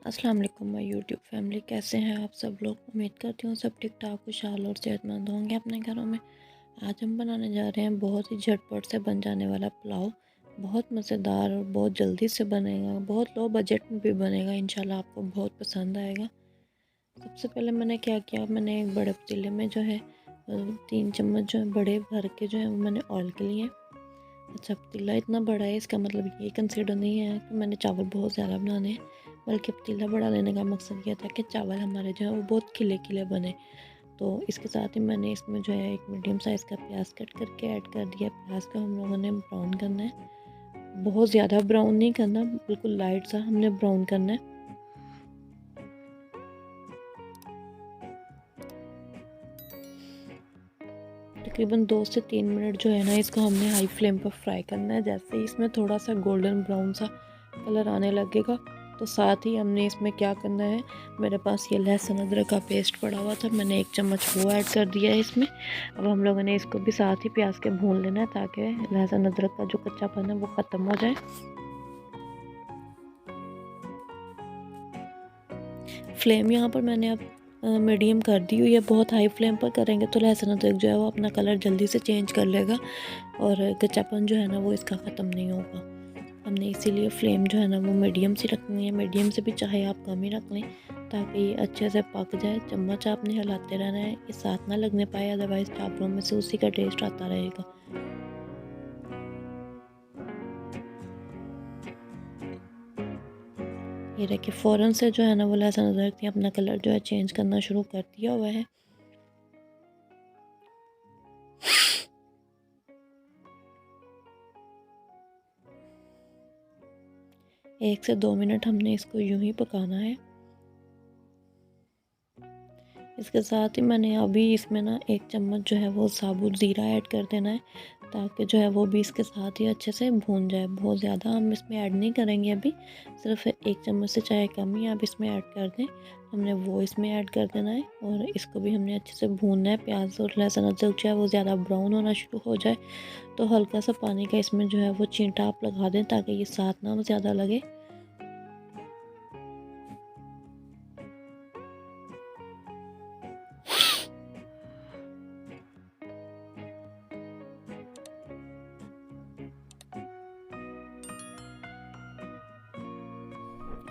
अस्सलाम वालेकुम my YouTube family. कैसे हैं आप सब लोग? उम्मीद करती हूँ सब ठीक ठाक खुशहाल और सेहतमंद होंगे अपने घरों में। आज हम बनाने जा रहे हैं बहुत ही झटपट से बन जाने वाला पुलाव। बहुत मज़ेदार और बहुत जल्दी से बनेगा, बहुत लो बजट में भी बनेगा। इंशाल्लाह आपको बहुत पसंद आएगा। सबसे पहले मैंने क्या किया, मैंने एक बड़े पतीले में जो है 3 चम्मच जो है बड़े भर के जो है वो मैंने ऑयल के लिए। अच्छा, पतीला इतना बड़ा है इसका मतलब ये कंसीडर नहीं है कि मैंने चावल बहुत ज़्यादा बनाने हैं, बल्कि पतीला बड़ा लेने का मकसद ये था कि चावल हमारे जो है वो बहुत खिले खिले बने। तो इसके साथ ही मैंने इसमें जो है एक मीडियम साइज़ का प्याज कट करके ऐड कर दिया। प्याज को हम लोगों ने ब्राउन करना है, बहुत ज़्यादा ब्राउन नहीं करना, बिल्कुल लाइट सा हमने ब्राउन करना है। तकरीबन 2 से 3 मिनट जो है ना इसको हमने हाई फ्लेम पर फ्राई करना है। जैसे ही इसमें थोड़ा सा गोल्डन ब्राउन सा कलर आने लगेगा तो साथ ही हमने इसमें क्या करना है, मेरे पास ये लहसुन अदरक का पेस्ट पड़ा हुआ था, मैंने 1 चम्मच वो ऐड कर दिया है इसमें। अब हम लोगों ने इसको भी साथ ही प्याज के भून लेना है ताकि लहसुन अदरक का जो कच्चापन है वो ख़त्म हो जाए। फ्लेम यहाँ पर मैंने अब मीडियम कर दी हुई है। बहुत हाई फ्लेम पर करेंगे तो लहसुन अदरक जो है वो अपना कलर जल्दी से चेंज कर लेगा और कच्चापन जो है ना वो इसका ख़त्म नहीं होगा। हमने इसीलिए फ्लेम जो है ना वो मीडियम से रखनी है। मीडियम से भी चाहे आप कम ही रख लें ताकि ये अच्छे से पक जाए। चम्मच आपने हिलाते रहना है, ये साथ ना लगने पाए, अदरवाइज़ चावलों में से उसी का टेस्ट आता रहेगा। ये देखिए फ़ौरन से जो है ना वो लहसुन अदरक ने अपना कलर जो है चेंज करना शुरू कर दिया हुआ है। 1 से 2 मिनट हमने इसको यूं ही पकाना है। इसके साथ ही मैंने अभी इसमें ना 1 चम्मच जो है वो साबुत ज़ीरा ऐड कर देना है ताकि जो है वो भी इसके साथ ही अच्छे से भून जाए। बहुत ज़्यादा हम इसमें ऐड नहीं करेंगे अभी, सिर्फ 1 चम्मच से चाहे कम ही आप इसमें ऐड कर दें। हमने वो इसमें ऐड कर देना है और इसको भी हमने अच्छे से भूनना है। प्याज और लहसुन अदरक जो है वो ज़्यादा ब्राउन होना शुरू हो जाए तो हल्का सा पानी का इसमें जो है वो छींटा आप लगा दें ताकि ये साथ ना ज़्यादा लगे।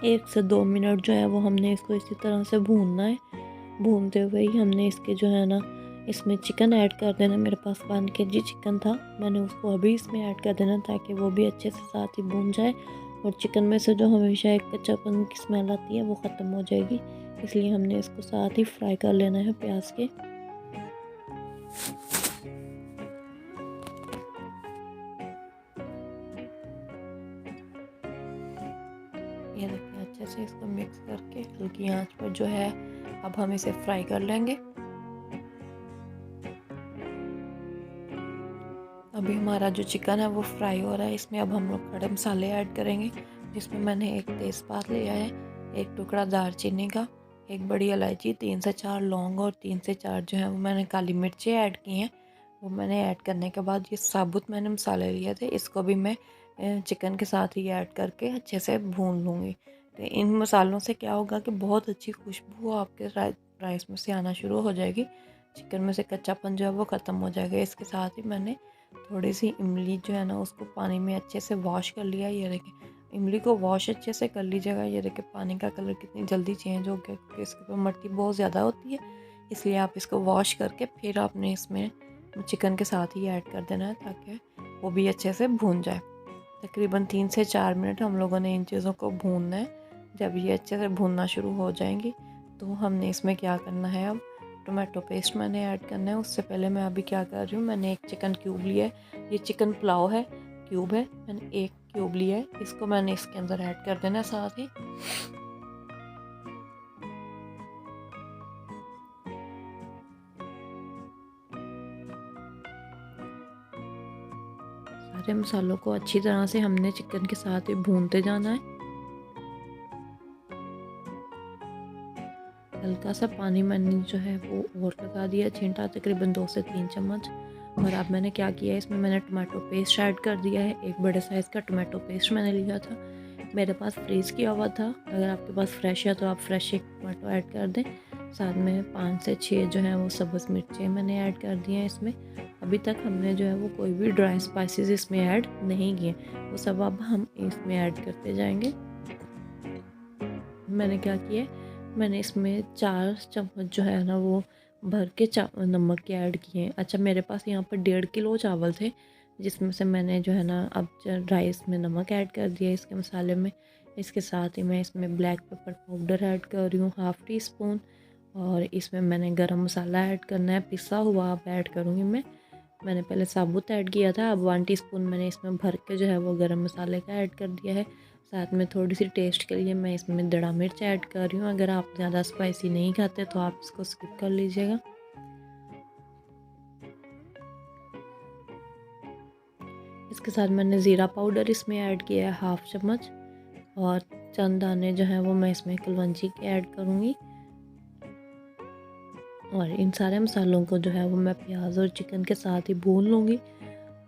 एक से 2 मिनट जो है वो हमने इसको इसी तरह से भूनना है। भूनते हुए ही हमने इसके जो है ना इसमें चिकन ऐड कर देना। मेरे पास 1 kg चिकन था, मैंने उसको अभी इसमें ऐड कर देना ताकि वो भी अच्छे से साथ ही भून जाए और चिकन में से जो हमेशा एक कच्चापन की स्मेल आती है वो ख़त्म हो जाएगी। इसलिए हमने इसको साथ ही फ्राई कर लेना है प्याज के। ये देखिए अच्छे से इसको मिक्स करके हल्की आंच पर जो है अब हम इसे फ्राई कर लेंगे। अभी हमारा जो चिकन है वो फ्राई हो रहा है। इसमें अब हम लोग खड़े मसाले ऐड करेंगे, जिसमें मैंने एक तेज़पात लिया है, एक टुकड़ा दालचीनी का, एक बड़ी इलायची, 3 से 4 लौंग और 3 से 4 जो है वो मैंने काली मिर्चें ऐड की हैं। वो मैंने ऐड करने के बाद ये साबुत मैंने मसाले लिए थे, इसको भी मैं चिकन के साथ ही ऐड करके अच्छे से भून लूँगी। तो इन मसालों से क्या होगा कि बहुत अच्छी खुशबू आपके राइस में से आना शुरू हो जाएगी। चिकन में से कच्चापन जो है वो ख़त्म हो जाएगा। इसके साथ ही मैंने थोड़ी सी इमली जो है ना उसको पानी में अच्छे से वॉश कर लिया। ये देखिए इमली को वॉश अच्छे से कर लीजिएगा। ये देखिए पानी का कलर कितनी जल्दी चेंज हो गया क्योंकि इसके ऊपर मिट्टी बहुत ज़्यादा होती है, इसलिए आप इसको वॉश करके फिर आपने इसमें चिकन के साथ ही ऐड कर देना है ताकि वो भी अच्छे से भून जाए। तकरीबन 3 से 4 मिनट हम लोगों ने इन चीज़ों को भूनना है। जब ये अच्छे से भूनना शुरू हो जाएंगी तो हमने इसमें क्या करना है, अब टोमेटो पेस्ट मैंने ऐड करना है। उससे पहले मैं अभी क्या कर रही हूँ, मैंने एक चिकन क्यूब लिया है, ये चिकन पुलाव है क्यूब है, मैंने एक क्यूब लिया है, इसको मैंने इसके अंदर ऐड कर देना है। साथ ही सारे मसालों को अच्छी तरह से हमने चिकन के साथ ही भूनते जाना है। हल्का सा पानी मैंने जो है वो और लगा दिया छींटा, तकरीबन 2 से 3 चम्मच। और अब मैंने क्या किया है, इसमें मैंने टमाटो पेस्ट ऐड कर दिया है। एक बड़े साइज़ का टमाटो पेस्ट मैंने लिया था, मेरे पास फ्रीज़ किया हुआ था, अगर आपके पास फ्रेश है तो आप फ्रेश एक टमाटो ऐड कर दें। साथ में 5 से 6 जो है वो सब्ज़ मिर्चें मैंने ऐड कर दी हैं इसमें। अभी तक हमने जो है वो कोई भी ड्राई स्पाइसेस इसमें ऐड नहीं किए, वो सब अब हम इसमें ऐड करते जाएंगे। मैंने क्या किया, मैंने इसमें 4 चम्मच जो है ना वो भर के नमक के ऐड किए हैं। अच्छा, मेरे पास यहाँ पर 1.5 किलो चावल थे, जिसमें से मैंने जो है ना अब राइस में नमक ऐड कर दिया इसके मसाले में। इसके साथ ही मैं इसमें ब्लैक पेपर पाउडर ऐड कर रही हूँ 1/2 टी स्पून, और इसमें मैंने गरम मसाला ऐड करना है, पिसा हुआ अब ऐड करूँगी मैंने पहले साबुत ऐड किया था, अब 1 टीस्पून मैंने इसमें भर के जो है वो गरम मसाले का ऐड कर दिया है। साथ में थोड़ी सी टेस्ट के लिए मैं इसमें दड़ा मिर्च ऐड कर रही हूँ। अगर आप ज़्यादा स्पाइसी नहीं खाते तो आप इसको स्किप कर लीजिएगा। इसके साथ मैंने ज़ीरा पाउडर इसमें ऐड किया है 1/2 चम्मच, और चंद दाने जो हैं वो मैं इसमें कलवंजी के ऐड करूँगी। और इन सारे मसालों को जो है वो मैं प्याज और चिकन के साथ ही भून लूँगी,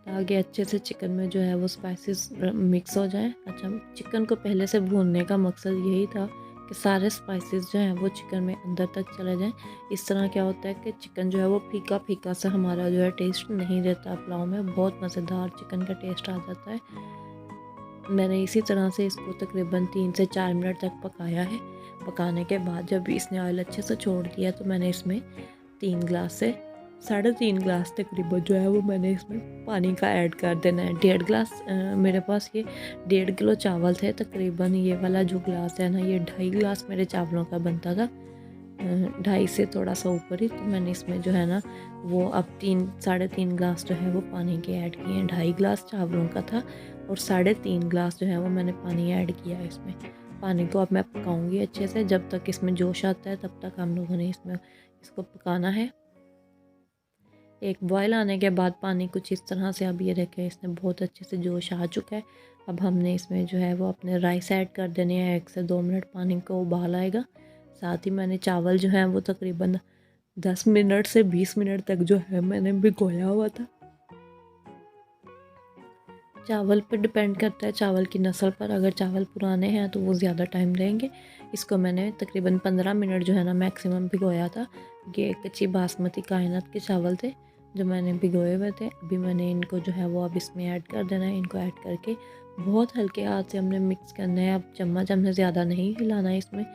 ताकि अच्छे से चिकन में जो है वो स्पाइसेस मिक्स हो जाएं। अच्छा, चिकन को पहले से भूनने का मकसद यही था कि सारे स्पाइसेस जो हैं वो चिकन में अंदर तक चले जाएं। इस तरह क्या होता है कि चिकन जो है वो फीका फीका सा हमारा जो है टेस्ट नहीं देता पुलाव में, बहुत मज़ेदार चिकन का टेस्ट आ जाता है। मैंने इसी तरह से इसको तकरीबन 3 से 4 मिनट तक पकाया है। पकाने के बाद जब इसने ऑयल अच्छे से छोड़ दिया तो मैंने इसमें 3 ग्लास से 3.5 ग्लास तकरीबन जो है वो मैंने इसमें पानी का ऐड कर देना है। 1.5 ग्लास मेरे पास ये 1.5 किलो चावल थे, तकरीबन ये वाला जो ग्लास है ना ये 2.5 ग्लास मेरे चावलों का बनता था, 2.5 से थोड़ा सा ऊपर ही। तो मैंने इसमें जो है ना वो अब 3-3.5 ग्लास जो है वो पानी के ऐड किए हैं। 2.5 ग्लास चावलों का था और 3.5 ग्लास जो है वो मैंने पानी ऐड किया है इसमें। पानी को अब मैं पकाऊंगी अच्छे से, जब तक इसमें जोश आता है तब तक हम लोगों ने इसको पकाना है। एक बॉयल आने के बाद पानी कुछ इस तरह से, अब ये देखें इसमें बहुत अच्छे से जोश आ चुका है। अब हमने इसमें जो है वो अपने राइस ऐड कर देने हैं। 1 से 2 मिनट पानी को उबाल आएगा। साथ ही मैंने चावल जो है वो तकरीबन 10 मिनट से 20 मिनट तक जो है मैंने भिगोया हुआ था। चावल पर डिपेंड करता है, चावल की नस्ल पर। अगर चावल पुराने हैं तो वो ज़्यादा टाइम लेंगे। इसको मैंने तकरीबन 15 मिनट जो है ना मैक्सिमम भिगोया था। ये कच्ची बासमती कायनात के चावल थे जो मैंने भिगोए हुए थे। अभी मैंने इनको जो है वो अब इसमें ऐड कर देना है। इनको ऐड करके बहुत हल्के हाथ से हमने मिक्स करना है। अब चम्मच हमने ज़्यादा नहीं हिलाना है इसमें,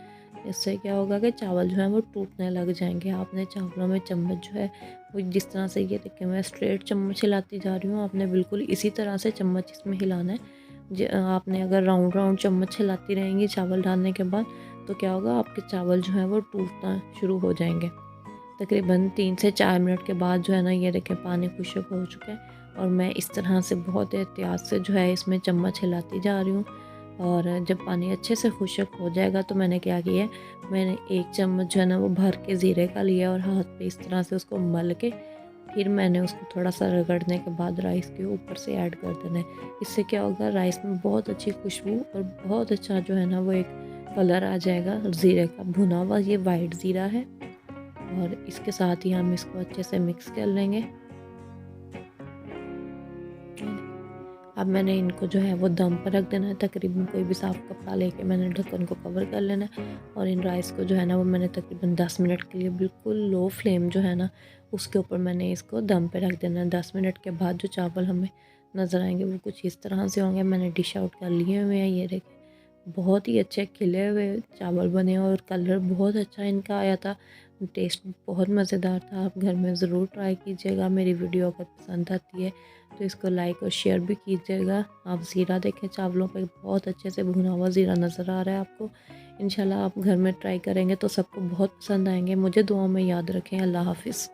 इससे क्या होगा कि चावल जो है वो टूटने लग जाएंगे। आपने चावलों में चम्मच जो है वो जिस तरह से, ये देखिए मैं स्ट्रेट चम्मच हिलाती जा रही हूँ, आपने बिल्कुल इसी तरह से चम्मच इसमें हिलाना है। आपने अगर राउंड राउंड चम्मच हिलाती रहेंगी चावल डालने के बाद तो क्या होगा, आपके चावल जो है वो टूटना शुरू हो जाएंगे। तकरीबन 3 से 4 मिनट के बाद जो है ना ये देखें पानी खुश्क हो चुका है, और मैं इस तरह से बहुत एहतियात से जो है इसमें चम्मच हिलाती जा रही हूँ। और जब पानी अच्छे से खुश्क हो जाएगा तो मैंने क्या किया, मैंने 1 चम्मच जो है ना वो भर के ज़ीरे का लिया और हाथ पे इस तरह से उसको मल के फिर मैंने उसको थोड़ा सा रगड़ने के बाद राइस के ऊपर से ऐड कर देना है। इससे क्या होगा, राइस में बहुत अच्छी खुशबू और बहुत अच्छा जो है ना वो एक कलर आ जाएगा ज़ीरे का। भुना हुआ ये वाइट ज़ीरा है, और इसके साथ ही हम इसको अच्छे से मिक्स कर लेंगे। अब मैंने इनको जो है वो दम पर रख देना है। तकरीबन कोई भी साफ़ कपड़ा लेके मैंने ढक्कन को कवर कर लेना है, और इन राइस को जो है ना वो मैंने तकरीबन 10 मिनट के लिए बिल्कुल लो फ्लेम जो है ना उसके ऊपर मैंने इसको दम पे रख देना है। 10 मिनट के बाद जो चावल हमें नज़र आएंगे वो कुछ इस तरह से होंगे। मैंने डिश आउट कर लिए हुए हैं, ये देखें बहुत ही अच्छे खिले हुए चावल बने और कलर बहुत अच्छा इनका आया था। टेस्ट बहुत मज़ेदार था। आप घर में ज़रूर ट्राई कीजिएगा। मेरी वीडियो अगर पसंद आती है तो इसको लाइक और शेयर भी कीजिएगा। आप ज़ीरा देखें चावलों पे बहुत अच्छे से भुना हुआ ज़ीरा नज़र आ रहा है आपको। इंशाल्लाह आप घर में ट्राई करेंगे तो सबको बहुत पसंद आएंगे। मुझे दुआओं में याद रखें। अल्लाह हाफ़िज़।